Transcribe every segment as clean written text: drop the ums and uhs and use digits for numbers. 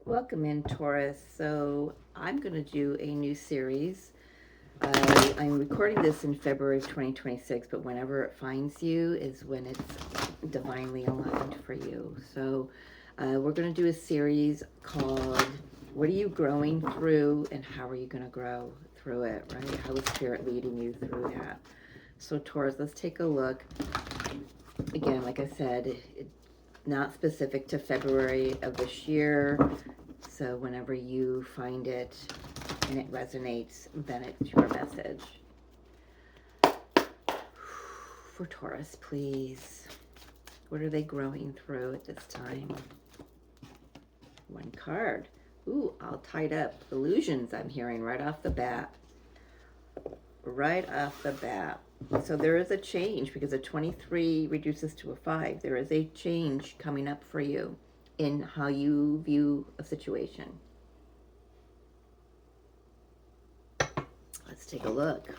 Welcome in, Taurus. So I'm going to do a new series. I'm recording this in February of 2026, but whenever it finds you is when it's divinely aligned for you. So we're going to do a series called What Are You Growing Through and How Are You Going to Grow Through It, right? How is Spirit leading you through that? So Taurus, let's take a look. Again, like I said, not specific to February of this year. So whenever you find it and it resonates, then it's your message. For Taurus, please. What are they growing through at this time? One card. Ooh, all tied up. Illusions I'm hearing right off the bat. Right off the bat. So there is a change because a 23 reduces to a 5. There is a change coming up for you in how you view a situation. Let's take a look.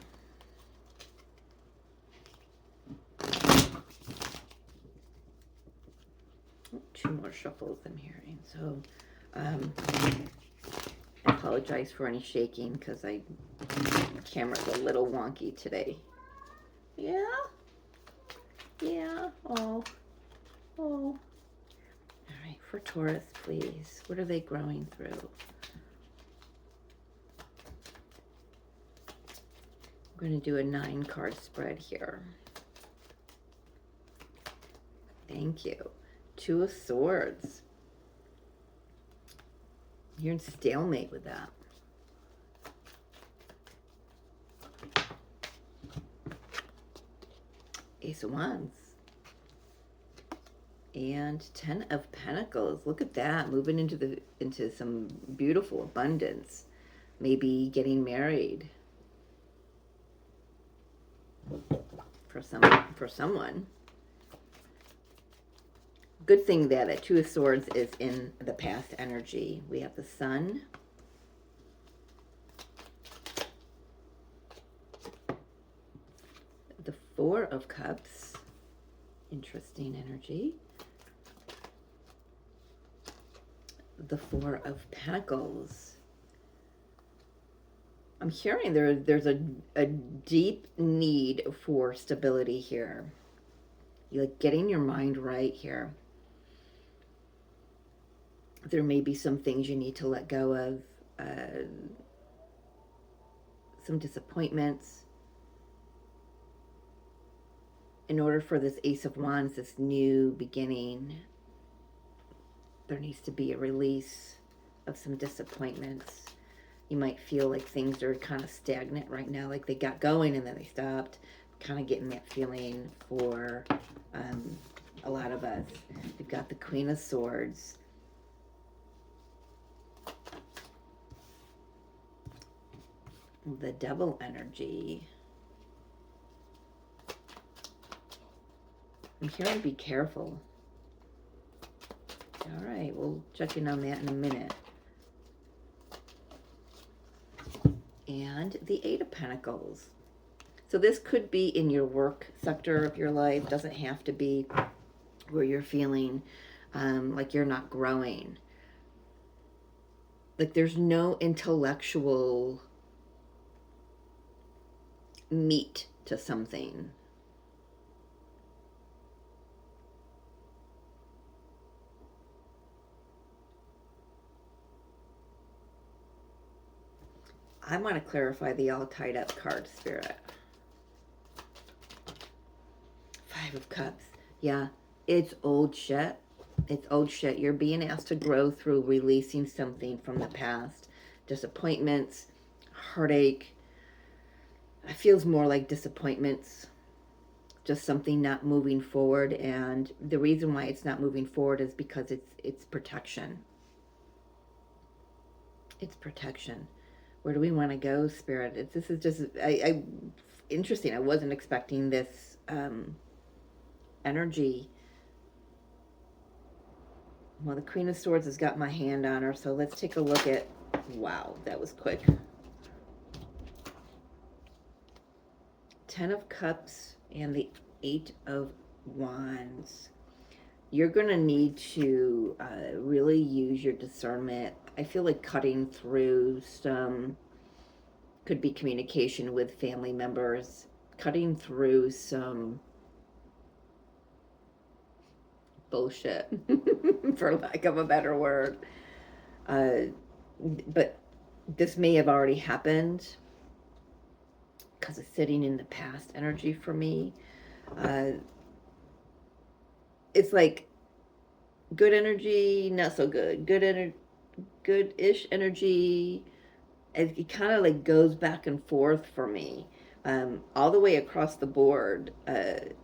Two more shuffles I'm hearing. So I apologize for any shaking because the camera's a little wonky today. Yeah? Yeah. Oh. All right, for Taurus, please. What are they growing through? I'm going to do a 9-card spread here. Thank you. 2 of Swords. You're in stalemate with that. Ace of Wands. And 10 of Pentacles. Look at that, moving into some beautiful abundance. Maybe getting married for someone. Good thing that a 2 of Swords is in the past energy. We have the Sun. The 4 of Cups. Interesting energy. The 4 of Pentacles. I'm hearing there's a deep need for stability here. You're like getting your mind right here. There may be some things you need to let go of, some disappointments. In order for this Ace of Wands, this new beginning, there needs to be a release of some disappointments. You might feel like things are kind of stagnant right now, like they got going and then they stopped. Kind of getting that feeling for a lot of us. We've got the Queen of Swords. The Devil energy. I'm hearing be careful. All right, we'll check in on that in a minute. And the 8 of Pentacles. So this could be in your work sector of your life. Doesn't have to be where you're feeling like you're not growing. Like there's no intellectual meat to something. I want to clarify the all tied up card, Spirit. 5 of Cups. Yeah, it's old shit. It's old shit. You're being asked to grow through releasing something from the past. Disappointments, heartache. It feels more like disappointments. Just something not moving forward. And the reason why it's not moving forward is because it's protection. It's protection. Where do we want to go, Spirit? This is just interesting. I wasn't expecting this energy. Well, the Queen of Swords has got my hand on her, so let's take a look at... Wow, that was quick. 10 of Cups and the 8 of Wands. you're going to need to really use your discernment. I feel like cutting through some, could be communication with family members, cutting through some bullshit, for lack of a better word. Uh, but this may have already happened because it's sitting in the past energy for me. Uh, it's like good energy, not so good. Good-ish energy. It kind of like goes back and forth for me, all the way across the board,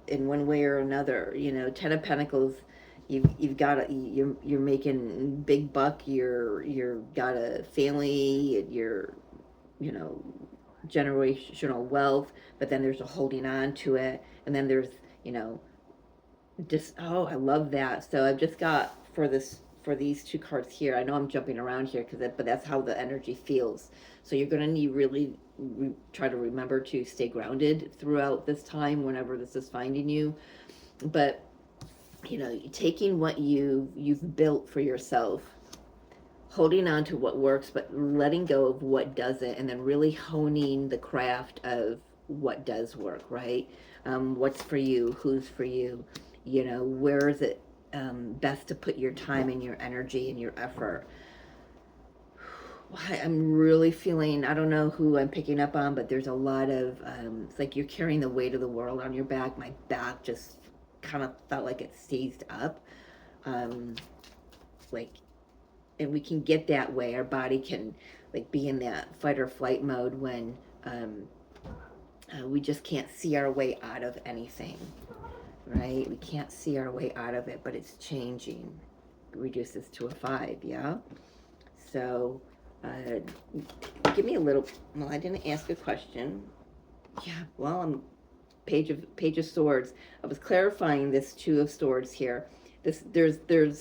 in one way or another. You know, Ten of Pentacles. You've got you're making big buck. You're got a family. You're, you know, generational wealth, but then there's a holding on to it, and then there's, you know, just, oh, I love that. So I've just got for this, for these two cards here. I know I'm jumping around here but that's how the energy feels. So you're going to need really try to remember to stay grounded throughout this time, whenever this is finding you. But you know, taking what you've built for yourself, holding on to what works, but letting go of what doesn't, and then really honing the craft of what does work, right? What's for you, who's for you, you know, where is it best to put your time and your energy and your effort. I'm really feeling, I don't know who I'm picking up on, but there's a lot of, it's like you're carrying the weight of the world on your back. My back just kind of felt like it seized up. Like, and we can get that way. Our body can like be in that fight or flight mode when we just can't see our way out of anything, right? We can't see our way out of it, but it's changing. Reduces to a 5, yeah? So, give me a little, well, I didn't ask a question. Yeah, well, I'm Page of Swords. I was clarifying this Two of Swords here. There's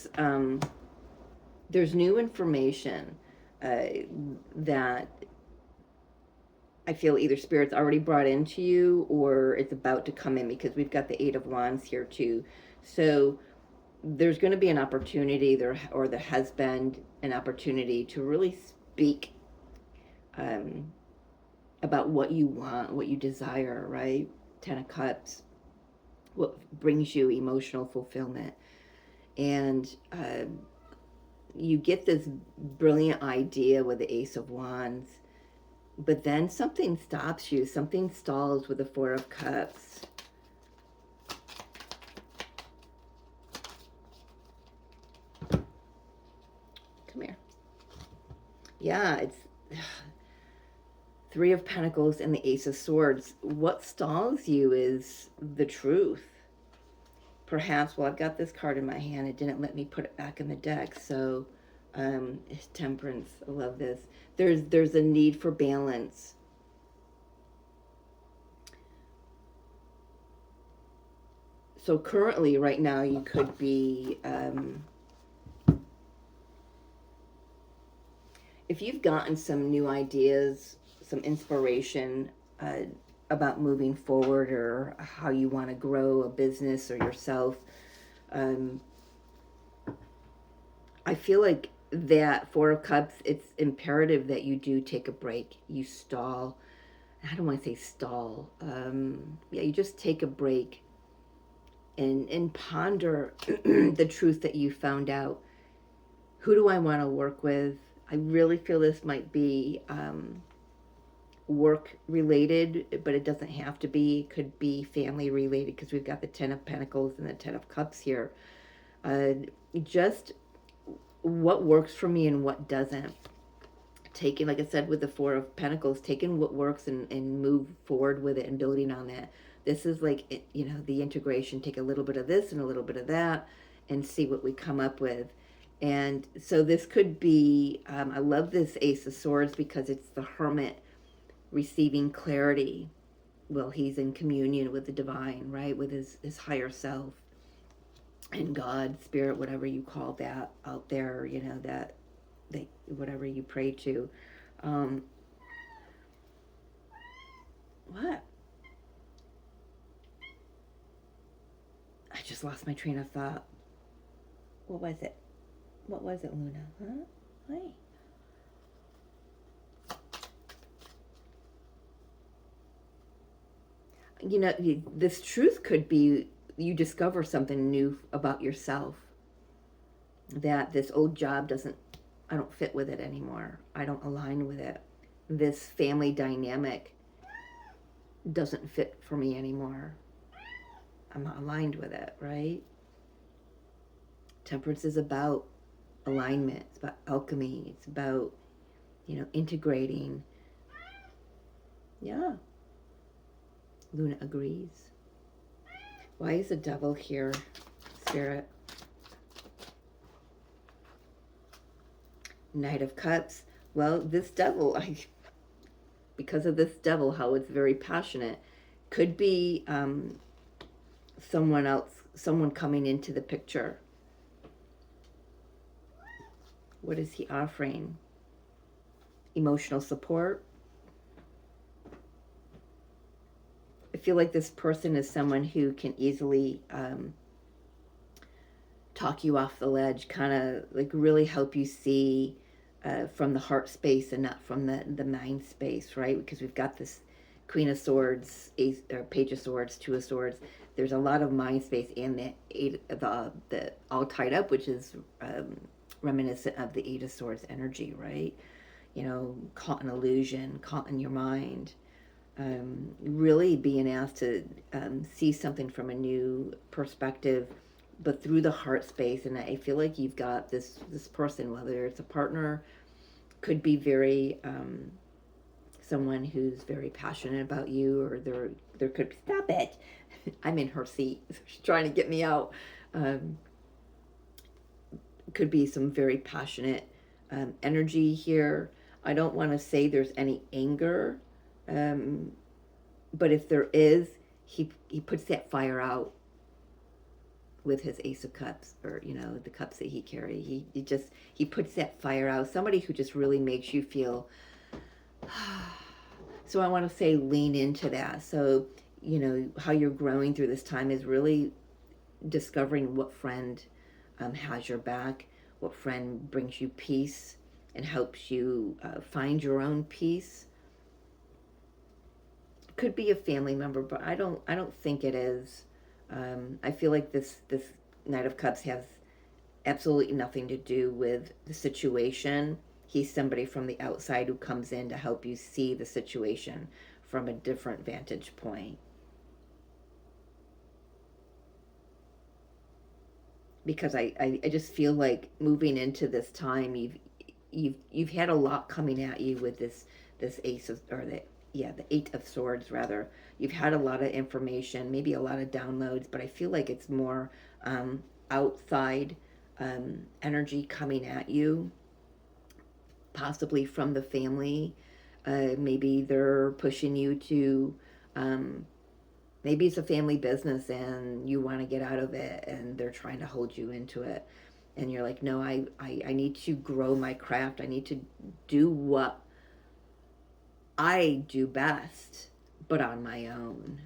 new information that I feel either Spirit's already brought into you or it's about to come in, because we've got the Eight of Wands here too. So there's going to be an opportunity there, or there has been an opportunity to really speak about what you want, what you desire, right? Ten of Cups, what brings you emotional fulfillment. And you get this brilliant idea with the Ace of Wands, but then something stops you, something stalls with the Four of Cups. Come here. Yeah, it's Three of Pentacles and the Ace of Swords. What stalls you is the truth. Perhaps, well, I've got this card in my hand. It didn't let me put it back in the deck. So, Temperance, I love this. There's a need for balance. So currently, right now, you could be, if you've gotten some new ideas, some inspiration about moving forward, or how you want to grow a business or yourself, I feel like that Four of Cups, it's imperative that you do take a break. You stall. I don't want to say stall. Yeah, you just take a break and ponder the truth that you found out. Who do I want to work with? I really feel this might be work related, but it doesn't have to be. It could be family related, because we've got the Ten of Pentacles and the Ten of Cups here. Just what works for me and what doesn't. Taking, like I said, with the Four of Pentacles, taking what works and move forward with it and building on that. This is like, you know, the integration. Take a little bit of this and a little bit of that and see what we come up with. And so this could be, I love this Ace of Swords because it's the Hermit receiving clarity. Well, he's in communion with the divine, right? With his higher self and God, Spirit, whatever you call that out there, you know, that whatever you pray to. What? I just lost my train of thought. What was it? What was it, Luna? Huh? Hi. You know, this truth could be you discover something new about yourself, that this old job doesn't, I don't fit with it anymore. I don't align with it. This family dynamic doesn't fit for me anymore. I'm not aligned with it, right? Temperance is about alignment. It's about alchemy. It's about, integrating. Yeah, Luna agrees. Why is the devil here, Spirit? Knight of Cups. Well, this devil, because of this devil, how it's very passionate, could be someone else, someone coming into the picture. What is he offering? Emotional support. I feel like this person is someone who can easily talk you off the ledge, kind of like really help you see from the heart space and not from the mind space, right? Because we've got this Queen of Swords, Ace, or Page of Swords, Two of Swords. There's a lot of mind space in the all tied up, which is reminiscent of the Eight of Swords energy, right? Caught in illusion, caught in your mind. Really being asked to see something from a new perspective, but through the heart space. And I feel like you've got this person, whether it's a partner, could be very someone who's very passionate about you, or there could be, stop it. I'm in her seat. She's trying to get me out. Could be some very passionate energy here. I don't want to say there's any anger, but if there is, he puts that fire out with his Ace of Cups, or the cups that he carries. He puts that fire out. Somebody who just really makes you feel. So I want to say lean into that. So how you're growing through this time is really discovering what friend has your back, what friend brings you peace and helps you find your own peace. Could be a family member, but I don't think it is. I feel like this Knight of Cups has absolutely nothing to do with the situation. He's somebody from the outside who comes in to help you see the situation from a different vantage point. Because I just feel like moving into this time, you've had a lot coming at you with this ace of, or the Eight of Swords rather. You've had a lot of information, maybe a lot of downloads, but I feel like it's more outside energy coming at you, possibly from the family. Maybe they're pushing you to maybe it's a family business and you want to get out of it and they're trying to hold you into it, and you're like, no, I need to grow my craft. I need to do what I do best, but on my own.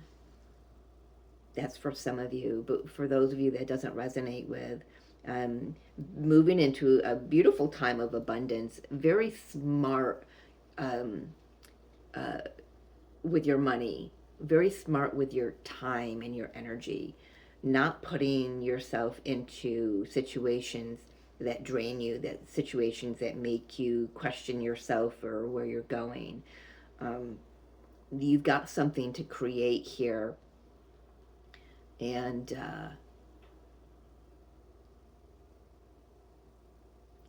That's for some of you, but for those of you that doesn't resonate with, um, moving into a beautiful time of abundance, very smart um, uh, with your money, very smart with your time and your energy, not putting yourself into situations that drain you, that situations that make you question yourself or where you're going. Um, you've got something to create here, and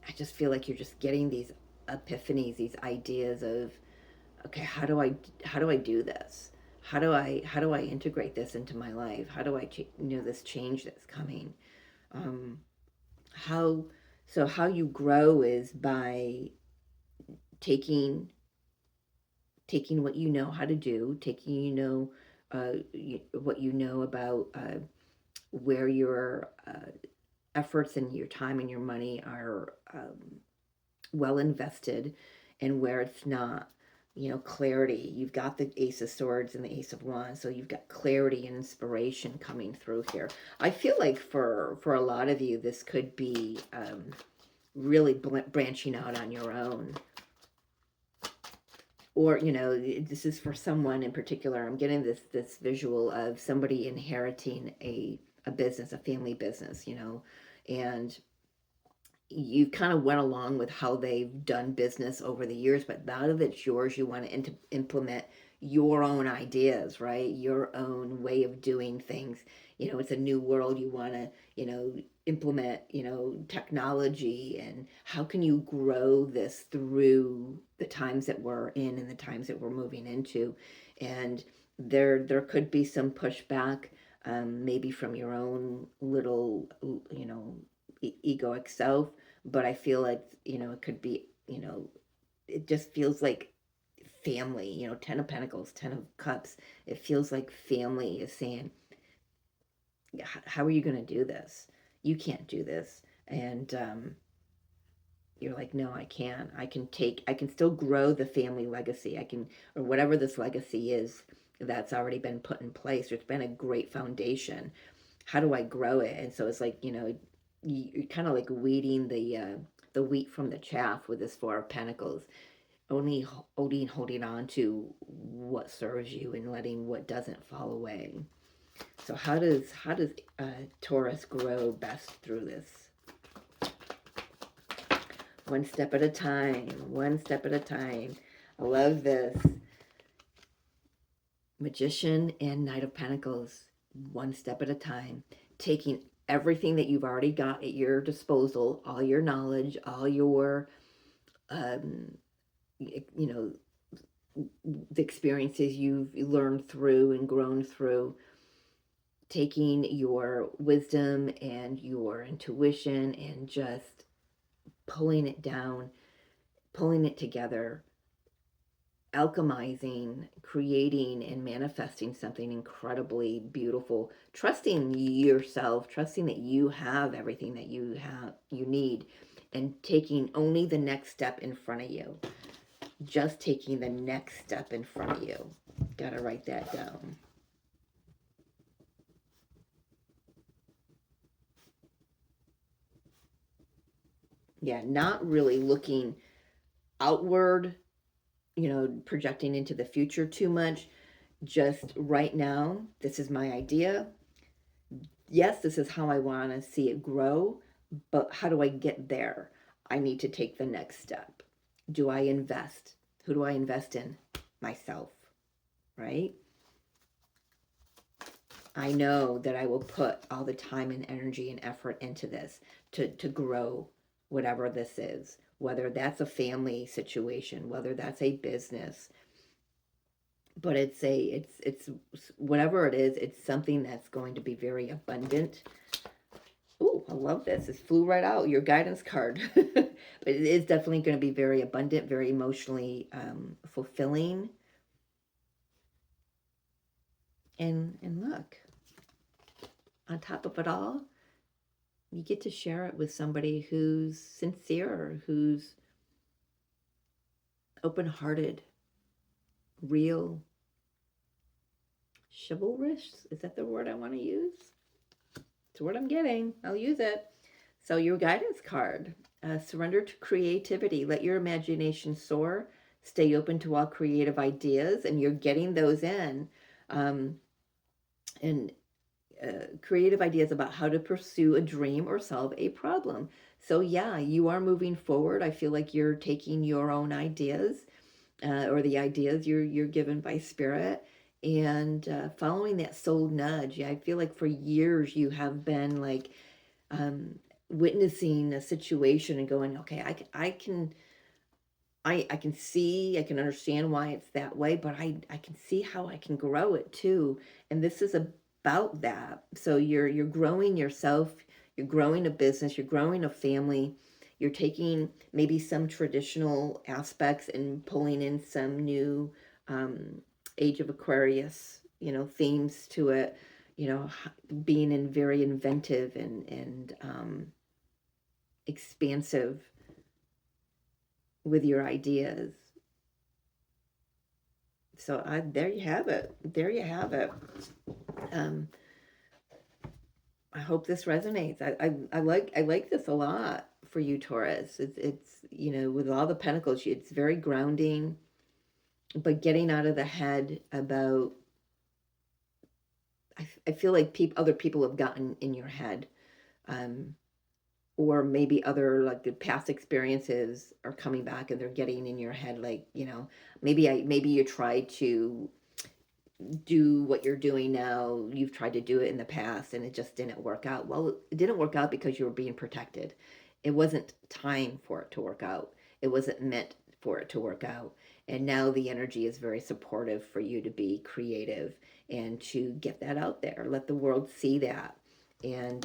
I just feel like you're just getting these epiphanies, these ideas of, okay, how do I do this? How do I integrate this into my life? How do I this change that's coming? Um, how how you grow is by taking what you know how to do, taking what you know about where your efforts and your time and your money are well invested, and where it's not. clarity. You've got the Ace of Swords and the Ace of Wands, so you've got clarity and inspiration coming through here. I feel like for a lot of you, this could be really branching out on your own. Or, this is for someone in particular. I'm getting this visual of somebody inheriting a business, a family business, and you kind of went along with how they've done business over the years, but now that it's yours, you want to implement your own ideas, right? Your own way of doing things. It's a new world. You want to, implement, technology, and how can you grow this through the times that we're in and the times that we're moving into. And there could be some pushback, maybe from your own little, egoic self, but I feel like, it could be, it just feels like family, 10 of Pentacles, 10 of Cups. It feels like family is saying, how are you going to do this? You can't do this. And you're like, no, I can. I can still grow the family legacy. Or whatever this legacy is that's already been put in place. There's been a great foundation. How do I grow it? And so it's like, you're kind of like weeding the wheat from the chaff with this Four of Pentacles. Only holding on to what serves you and letting what doesn't fall away. So how does Taurus grow best through this? One step at a time. One step at a time. I love this. Magician and Knight of Pentacles. One step at a time. Taking everything that you've already got at your disposal, all your knowledge, all your, the experiences you've learned through and grown through, taking your wisdom and your intuition and just pulling it down, pulling it together, alchemizing, creating, and manifesting something incredibly beautiful, trusting yourself, trusting that you have everything that you need, and taking only the next step in front of you. Just taking the next step in front of you. Gotta write that down. Yeah, not really looking outward, projecting into the future too much. Just right now, this is my idea. Yes, this is how I want to see it grow, but how do I get there? I need to take the next step. Do I invest? Who do I invest in? Myself, right? I know that I will put all the time and energy and effort into this to grow whatever this is, whether that's a family situation, whether that's a business, but it's whatever it is, it's something that's going to be very abundant. Ooh, I love this. This flew right out, your guidance card. But it is definitely going to be very abundant, very emotionally fulfilling. And look, on top of it all, you get to share it with somebody who's sincere, who's open-hearted, real, chivalrous. Is that the word I want to use? It's the word I'm getting. I'll use it. So your guidance card, surrender to creativity. Let your imagination soar. Stay open to all creative ideas, and you're getting those in. And creative ideas about how to pursue a dream or solve a problem. So yeah, you are moving forward. I feel like you're taking your own ideas, or the ideas you're given by spirit, and following that soul nudge. Yeah, I feel like for years you have been like witnessing a situation and going, okay, I can see, I can understand why it's that way, but I can see how I can grow it too. And this is about that. So you're growing yourself, you're growing a business, you're growing a family, you're taking maybe some traditional aspects and pulling in some new Age of Aquarius, themes to it, being in very inventive and expansive with your ideas. So there you have it. There you have it. Um, I hope this resonates. I like this a lot for you, Taurus. It's with all the pentacles, it's very grounding, but getting out of the head about. I feel like other people have gotten in your head, um, or maybe other like the past experiences are coming back and they're getting in your head. Like maybe you tried to do what you're doing now. You've tried to do it in the past and it just didn't work out. Well, it didn't work out because you were being protected. It wasn't time for it to work out. It wasn't meant for it to work out. And now the energy is very supportive for you to be creative and to get that out there. Let the world see that. And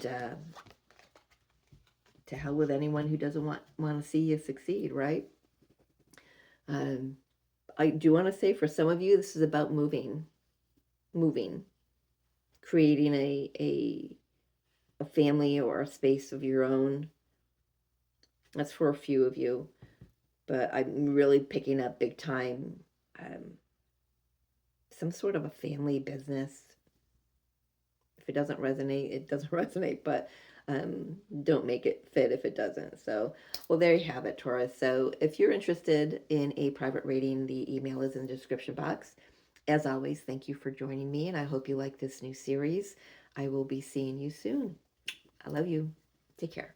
to hell with anyone who doesn't want to see you succeed, right? Um, I do want to say for some of you, this is about moving, creating a family or a space of your own. That's for a few of you, but I'm really picking up big time some sort of a family business. If it doesn't resonate, it doesn't resonate, but don't make it fit if it doesn't. So, well, there you have it, Taurus. So, if you're interested in a private reading, the email is in the description box. As always, thank you for joining me, and I hope you like this new series. I will be seeing you soon. I love you. Take care.